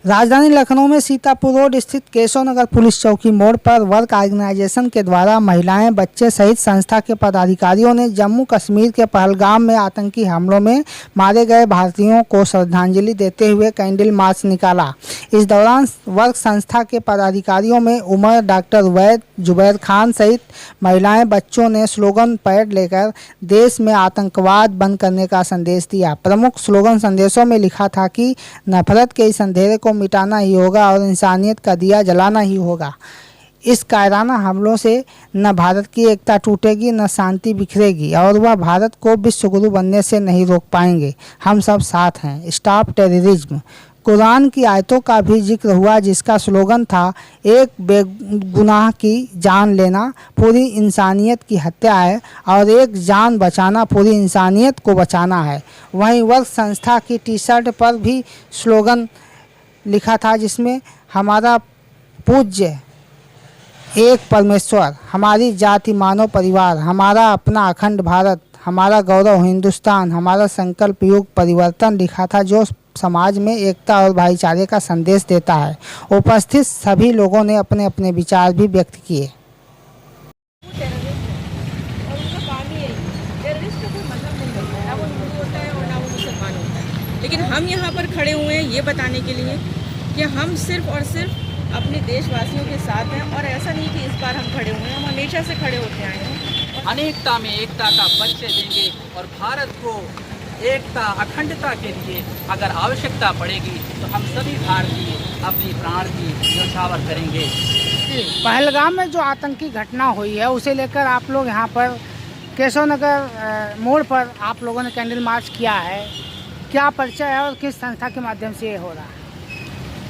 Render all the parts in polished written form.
राजधानी लखनऊ में सीतापुर रोड स्थित केशव नगर पुलिस चौकी मोड़ पर वर्क ऑर्गेनाइजेशन के द्वारा महिलाएं, बच्चे सहित संस्था के पदाधिकारियों ने जम्मू कश्मीर के पहलगाम में आतंकी हमलों में मारे गए भारतीयों को श्रद्धांजलि देते हुए कैंडल मार्च निकाला। इस दौरान वर्क संस्था के पदाधिकारियों में उमर, डॉक्टर वैद, जुबैर खान सहित महिलाएं, बच्चों ने स्लोगन पैड लेकर देश में आतंकवाद बंद करने का संदेश दिया। प्रमुख स्लोगन संदेशों में लिखा था कि नफरत के इस अंधेरे को मिटाना ही होगा और इंसानियत का दिया जलाना ही होगा। इस कायराना हमलों से न भारत की एकता टूटेगी, न शांति बिखरेगी और वह भारत को विश्व गुरु बनने से नहीं रोक पाएंगे। हम सब साथ हैं। Stop terrorism. कुरान की आयतों का भी जिक्र हुआ, जिसका स्लोगन था, एक बेगुनाह की जान लेना पूरी इंसानियत की हत्या है और एक जान बचाना पूरी इंसानियत को बचाना है। वहीं वर्क संस्था की टी शर्ट पर भी स्लोगन लिखा था, जिसमें हमारा पूज्य एक परमेश्वर, हमारी जाति मानव परिवार, हमारा अपना अखंड भारत, हमारा गौरव हिंदुस्तान, हमारा संकल्प युग परिवर्तन लिखा था, जो समाज में एकता और भाईचारे का संदेश देता है। उपस्थित सभी लोगों ने अपने अपने विचार भी व्यक्त किए। लेकिन हम यहाँ पर खड़े हुए हैं ये बताने के लिए कि हम सिर्फ और सिर्फ अपने देशवासियों के साथ हैं और ऐसा नहीं कि इस बार हम खड़े हुए हैं, हम हमेशा से खड़े होते आए हैं। अनेकता में एकता का परिचय देंगे और भारत को एकता अखंडता के लिए अगर आवश्यकता पड़ेगी तो हम सभी भारतीय अपनी प्राण की न्यौछावर करेंगे। पहलगाम में जो आतंकी घटना हुई है उसे लेकर आप लोग यहाँ पर केशव नगर मोड़ पर आप लोगों ने कैंडल मार्च किया है, क्या परिचय है और किस संस्था के माध्यम से ये हो रहा है?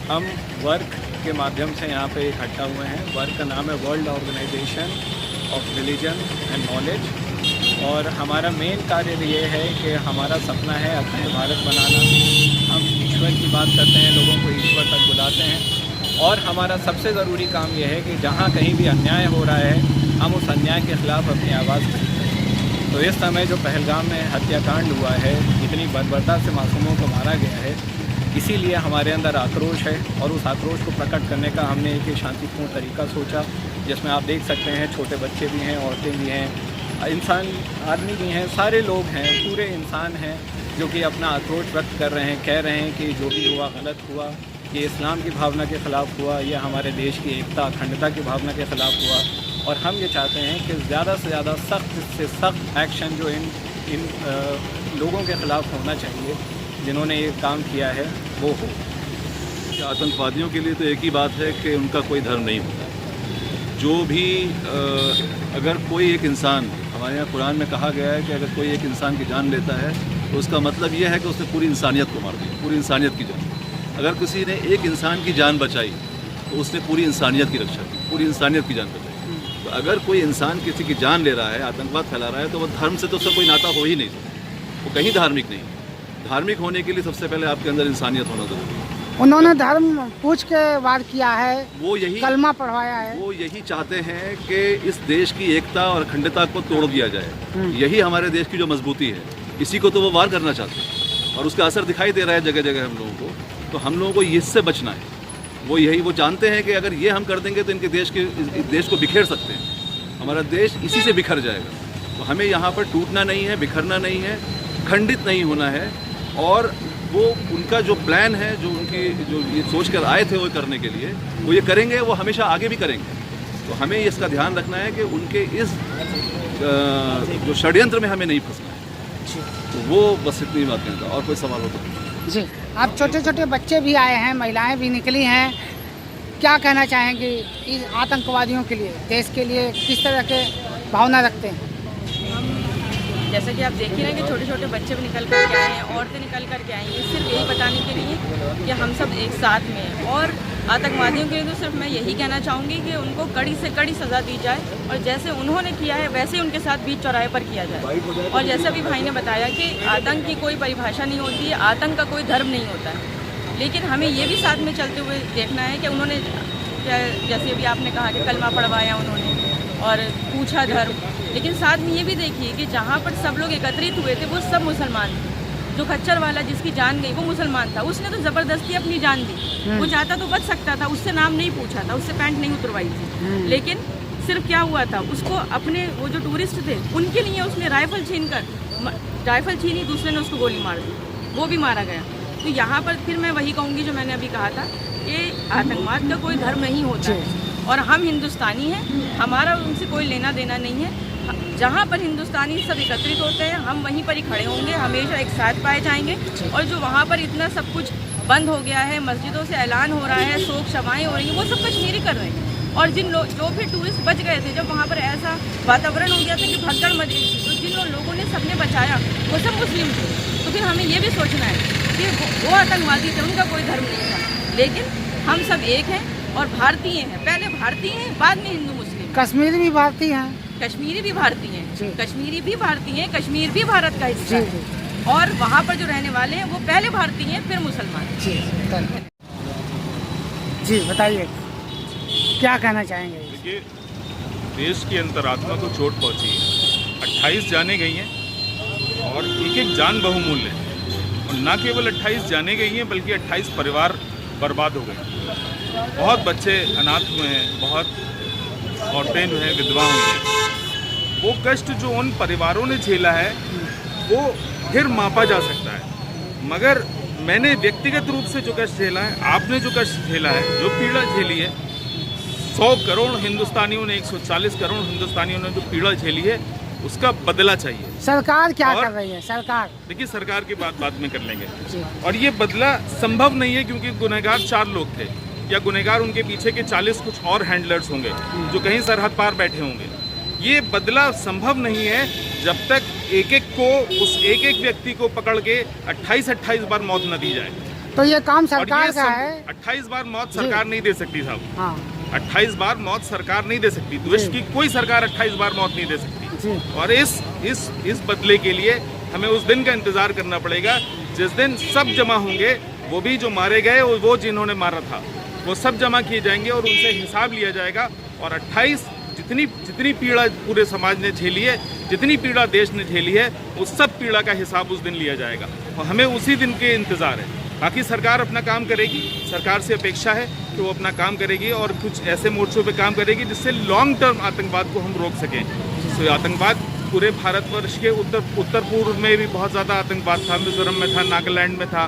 हम वर्क के माध्यम से यहाँ पे इकट्ठा हुए हैं। वर्क का नाम है world organisation of religion and knowledge और हमारा मेन कार्य ये है कि हमारा सपना है अखंड भारत बनाना। हम ईश्वर की बात करते हैं, लोगों को ईश्वर तक बुलाते हैं और हमारा सबसे ज़रूरी काम यह है कि जहाँ कहीं भी अन्याय हो रहा है हम उस अन्याय के ख़िलाफ़ अपनी आवाज़ उठाएं। तो इस समय जो पहलगाम में हत्याकांड हुआ है, इतनी बर्बरता से मासूमों को मारा गया है, इसीलिए हमारे अंदर आक्रोश है और उस आक्रोश को प्रकट करने का हमने एक शांतिपूर्ण तरीका सोचा, जिसमें आप देख सकते हैं छोटे बच्चे भी हैं, औरतें भी हैं, इंसान आदमी भी हैं, सारे लोग हैं, पूरे इंसान हैं जो कि अपना आक्रोश व्यक्त कर रहे हैं, कह रहे हैं कि जो भी हुआ गलत हुआ, ये इस्लाम की भावना के ख़िलाफ़ हुआ, ये हमारे देश की एकता अखंडता की भावना के ख़िलाफ़ हुआ और हम ये चाहते हैं कि ज़्यादा से ज़्यादा सख्त से सख्त एक्शन जो इन लोगों के ख़िलाफ़ होना चाहिए जिन्होंने ये काम किया है वो हो। आतंकवादियों के लिए तो एक ही बात है कि उनका कोई धर्म नहीं होता। जो भी अगर कोई एक इंसान, हमारे यहाँ कुरान में कहा गया है कि अगर कोई एक इंसान की जान लेता है तो उसका मतलब ये है कि उसने पूरी इंसानियत को मार दिया, पूरी इंसानियत की जान। अगर किसी ने एक इंसान की जान बचाई तो उसने पूरी इंसानियत की रक्षा की, पूरी इंसानियत की जान बचाई। तो अगर कोई इंसान किसी की जान ले रहा है, आतंकवाद फैला रहा है, तो वह धर्म से तो उसका कोई नाता हो ही नहीं सकता, वो कहीं धार्मिक नहीं। धार्मिक होने के लिए सबसे पहले आपके अंदर इंसानियत होना ज़रूरी है। उन्होंने धर्म पूछ के वार किया है, वो यही कलमा पढ़वाया है, वो यही चाहते हैं कि इस देश की एकता और अखंडता को तोड़ दिया जाए। यही हमारे देश की जो मजबूती है, इसी को तो वो वार करना चाहते हैं और उसका असर दिखाई दे रहा है जगह जगह हम लोगों को। तो हम लोगों को इससे बचना है। वो जानते हैं कि अगर ये हम कर देंगे तो इनके देश को बिखेर सकते हैं, हमारा देश इसी से बिखर जाएगा। तो हमें यहाँ पर टूटना नहीं है, बिखरना नहीं है, खंडित नहीं होना है और वो उनका जो प्लान है, जो ये सोच कर आए थे वो करने के लिए, वो ये करेंगे, वो हमेशा आगे भी करेंगे। तो हमें इसका ध्यान रखना है कि उनके इस जो षड्यंत्र में हमें नहीं फंसना है। तो वो बस इतनी बात कहता। और कोई सवाल हो तो जी। आप छोटे छोटे बच्चे भी आए हैं, महिलाएं भी निकली हैं, क्या कहना चाहेंगे इस आतंकवादियों के लिए, देश के लिए किस तरह के भावना रखते हैं? जैसा कि आप देख ही रहे हैं कि छोटे छोटे बच्चे भी निकल कर के आए हैं, औरतें निकल कर के आई हैं, सिर्फ यही बताने के लिए कि हम सब एक साथ में हैं। और आतंकवादियों के लिए तो सिर्फ मैं यही कहना चाहूँगी कि उनको कड़ी से कड़ी सज़ा दी जाए और जैसे उन्होंने किया है वैसे उनके साथ बीच चौराहे पर किया जाए। और जैसे अभी भाई ने बताया कि आतंक की कोई परिभाषा नहीं होती है, आतंक का कोई धर्म नहीं होता है, लेकिन हमें ये भी साथ में चलते हुए देखना है कि उन्होंने जैसे अभी आपने कहा कि कलमा पढ़वाया उन्होंने और पूछा धर्म, लेकिन साथ में ये भी देखिए कि जहाँ पर सब लोग एकत्रित हुए थे वो सब मुसलमान थे। जो खच्चर वाला जिसकी जान गई वो मुसलमान था, उसने तो ज़बरदस्ती अपनी जान दी। वो चाहता तो बच सकता था, उससे नाम नहीं पूछा था, उससे पैंट नहीं उतरवाई थी। लेकिन सिर्फ क्या हुआ था, उसको अपने वो जो टूरिस्ट थे उनके लिए उसने राइफ़ल छीनी, दूसरे ने उसको गोली मार दी, वो भी मारा गया। तो यहाँ पर फिर मैं वही कहूँगी जो मैंने अभी कहा था कि आतंकवाद का कोई धर्म नहीं होता है और हम हिंदुस्तानी हैं, हमारा उनसे कोई लेना देना नहीं है। जहाँ पर हिंदुस्तानी सब एकत्रित होते हैं हम वहीं पर ही खड़े होंगे, हमेशा एक साथ पाए जाएंगे। और जो वहाँ पर इतना सब कुछ बंद हो गया है, मस्जिदों से ऐलान हो रहा है, शोक सभाएँ हो रही हैं, वो सब कश्मीरी कर रहे हैं। और जिन लोग जो फिर टूरिस्ट बच गए थे, जब वहाँ पर ऐसा वातावरण हो गया था कि भगदड़ मच गई थी, तो जिन लोगों ने सबने बचाया वो सब मुस्लिम थे। तो फिर हमें ये भी सोचना है कि वो आतंकवादी थे, उनका कोई धर्म नहीं था, लेकिन हम सब एक हैं और भारतीय हैं। पहले भारतीय हैं, बाद में हिंदू मुस्लिम। कश्मीरी भी भारतीय हैं, कश्मीरी भी भारतीय हैं, कश्मीरी भी भारतीय हैं, कश्मीर भी भारत का हिस्सा है। और वहाँ पर जो रहने वाले हैं वो पहले भारतीय हैं फिर मुसलमान। जी बताइए क्या कहना चाहेंगे? देखिए, देश की अंतरात्मा को चोट पहुंची है। 28 जाने गई हैं और एक एक जान बहुमूल्य है। और न केवल 28 जाने गई हैं बल्कि 28 परिवार बर्बाद हो गए। बहुत बच्चे अनाथ हुए हैं, बहुत औरतें जो हैं विधवा हुई हैं। वो कष्ट जो उन परिवारों ने झेला है वो फिर मापा जा सकता है, मगर मैंने व्यक्तिगत रूप से जो कष्ट झेला है, आपने जो कष्ट झेला है, जो पीड़ा झेली है, 100 करोड़ हिंदुस्तानियों ने, 140 करोड़ हिंदुस्तानियों ने जो पीड़ा झेली है उसका बदला चाहिए। सरकार क्या कर रही है? सरकार देखिए, सरकार की बात बाद में कर लेंगे। और ये बदला संभव नहीं है क्योंकि गुनहगार 4 लोग थे, या गुनहगार उनके पीछे के 40 कुछ और हैंडलर्स होंगे जो कहीं सरहद पार बैठे होंगे। ये बदला संभव नहीं है जब तक एक एक को, उस एक एक व्यक्ति को पकड़ के 28 बार मौत न दी जाए। तो ये काम सरकार का है। 28 बार मौत सरकार नहीं दे सकती साहब। हाँ। 28 बार मौत सरकार नहीं दे सकती। विश्व की कोई सरकार 28 बार मौत नहीं दे सकती। और इस बदले के लिए हमें उस दिन का इंतजार करना पड़ेगा जिस दिन सब जमा होंगे, वो भी जो मारे गए और वो जिन्होंने मारा था, वो सब जमा किए जाएंगे और उनसे हिसाब लिया जाएगा। और 28 जितनी पीड़ा पूरे समाज ने झेली है, जितनी पीड़ा देश ने झेली है, उस सब पीड़ा का हिसाब उस दिन लिया जाएगा। और हमें उसी दिन के इंतज़ार है। बाकी सरकार अपना काम करेगी, सरकार से अपेक्षा है कि वो अपना काम करेगी और कुछ ऐसे मोर्चों पे काम करेगी जिससे लॉन्ग टर्म आतंकवाद को हम रोक सकें। तो आतंकवाद पूरे भारतवर्ष के उत्तर पूर्व में भी बहुत ज़्यादा आतंकवाद था। मिजोरम में था, नागालैंड में था,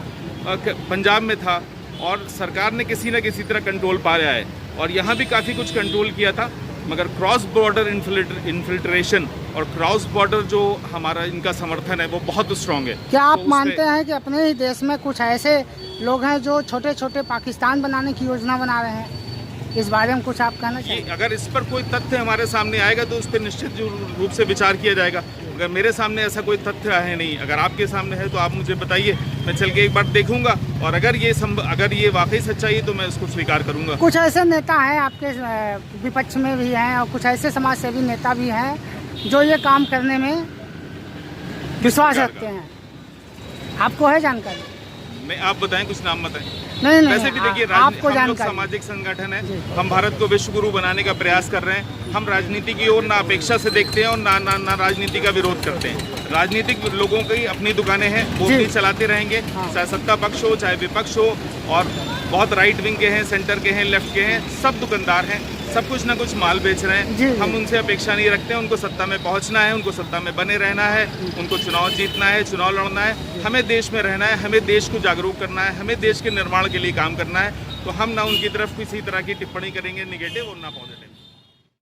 पंजाब में था, और सरकार ने किसी न किसी तरह कंट्रोल पाया है। और यहाँ भी काफ़ी कुछ कंट्रोल किया था, मगर क्रॉस बॉर्डर इन्फिल्ट्रेशन और क्रॉस बॉर्डर जो हमारा इनका समर्थन है वो बहुत स्ट्रॉन्ग है। क्या आप मानते हैं कि अपने ही देश में कुछ ऐसे लोग हैं जो छोटे छोटे पाकिस्तान बनाने की योजना बना रहे हैं? इस बारे में कुछ आप कहना चाहिए? अगर इस पर कोई तथ्य हमारे सामने आएगा तो उस पर निश्चित रूप से विचार किया जाएगा। अगर मेरे सामने ऐसा कोई तथ्य है नहीं, अगर आपके सामने है तो आप मुझे बताइए, मैं चल के एक बार देखूंगा और अगर ये वाकई सच्चाई है तो मैं उसको स्वीकार करूंगा। कुछ ऐसे नेता हैं आपके विपक्ष में भी हैं और कुछ ऐसे समाज सेवी नेता भी हैं जो ये काम करने में विश्वास रखते हैं, आपको है जानकारी? नहीं, आप बताएं, कुछ नाम बताएं। नहीं, वैसे भी देखिए, आपको हम लोग सामाजिक संगठन है, हम भारत को विश्व गुरु बनाने का प्रयास कर रहे हैं। हम राजनीति की ओर ना अपेक्षा से देखते हैं और ना राजनीति का विरोध करते हैं। राजनीतिक लोगों की अपनी दुकानें हैं, वो भी चलाते रहेंगे, चाहे सत्ता पक्ष हो चाहे विपक्ष हो। और बहुत राइट विंग के हैं, सेंटर के हैं, लेफ्ट के हैं, सब दुकानदार हैं, सब कुछ ना कुछ माल बेच रहे हैं। हम उनसे अपेक्षा नहीं रखते हैं। उनको सत्ता में पहुंचना है, उनको सत्ता में बने रहना है, उनको चुनाव जीतना है, चुनाव लड़ना है। हमें देश में रहना है, हमें देश को जागरूक करना है, हमें देश के निर्माण के लिए काम करना है। तो हम ना उनकी तरफ किसी तरह की टिप्पणी करेंगे निगेटिव और ना पॉजिटिव।